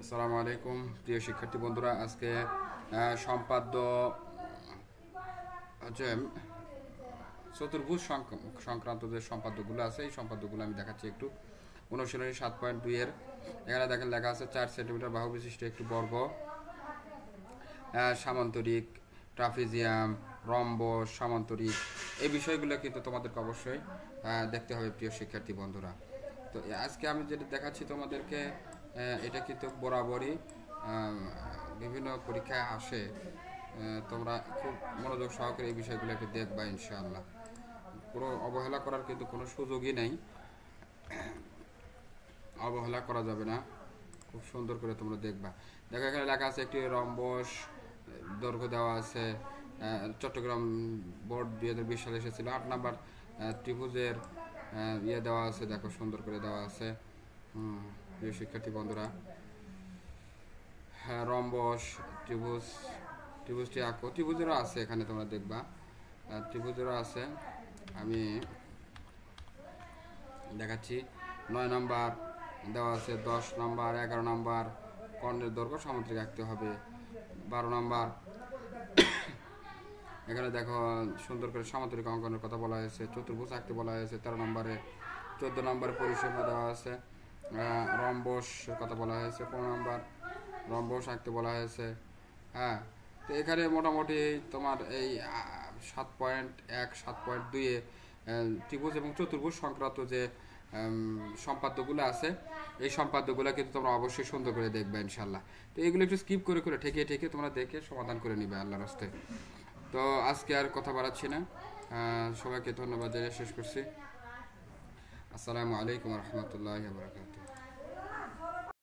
আসসালামু আলাইকুম প্রিয় শিক্ষার্থী বন্ধুরা। আজকে সম্পাদ্য হচ্ছে চতুর্ভুজ সংক্রান্ত যে সম্পাদ্যগুলো আছে এই সম্পাদ্যগুলো আমি দেখাচ্ছি একটু। অনুশীলনী 7.2 এখানে দেখেন লেখা আছে 4 সেন্টিমিটার বাহু বিশিষ্ট একটি বর্গ, সামান্তরিক, ট্রাপিজিয়াম, রম্বস, সামান্তরিক, এই বিষয়গুলো কিন্তু তোমাদেরকে অবশ্যই দেখতে হবে প্রিয় শিক্ষার্থী বন্ধুরা। তো আজকে আমি যেটা দেখাচ্ছি তোমাদেরকে এটা কিন্তু বরাবরই বিভিন্ন পরীক্ষায় আসে। তোমরা খুব মনোযোগ সহকারে এই বিষয়গুলো একটু দেখবা ইনশাআল্লাহ। কোনো অবহেলা করার কিন্তু কোনো সুযোগই নেই, অবহেলা করা যাবে না, খুব সুন্দর করে তোমরা দেখবা। দেখো এখানে লেখা আছে একটি রম্বস, দৈর্ঘ্য দেওয়া আছে। চট্টগ্রাম বোর্ড 2020 সালে এসেছিল। 8 নাম্বার ত্রিভুজের ইয়ে দেওয়া আছে, দেখো সুন্দর করে দেওয়া আছে। প্রিয় শিক্ষার্থী বন্ধুরা, হ্যাঁ রম্বস, ত্রিভুজটি আঁকো। ত্রিভুজেরও আছে এখানে, তোমরা দেখবা ত্রিভুজেরও আছে। আমি দেখাচ্ছি। 9 নাম্বার দেওয়া আছে, 10 নাম্বার, 11 নাম্বার কর্ণের দৈর্ঘ্য সামুদ্রিক আঁকতে হবে। 12 নাম্বার এখানে দেখো সুন্দর করে সামুদ্রিক অঙ্কনের কথা বলা হয়েছে। চতুর্ভুজ আঁকতে বলা হয়েছে 13 নম্বরে। 14 নম্বরে পরিসীমা দেওয়া আছে। রম্বস কথা বলা হয়েছে 15 নম্বর, রম্বস আঁকতে বলা হয়েছে। হ্যাঁ, তো এখানে মোটামুটি তোমার এই 7.1 7.2 ত্রিভুজ এবং চতুর্ভুজ সংক্রান্ত যে সম্পাদ্যগুলো আছে এই সম্পাদ্যগুলো কিন্তু তোমরা অবশ্যই সুন্দর করে দেখবে ইনশাল্লাহ। তো এগুলো একটু স্কিপ করে করে ঠেকে তোমরা দেখে সমাধান করে নিবে আল্লাহর রাস্তে। তো আজকে আর কথা বাড়াচ্ছি না, সবাইকে ধন্যবাদ জানিয়ে শেষ করছি। আসসালামু আলাইকুম রহমতুল্লাহ বারাকাতুহু।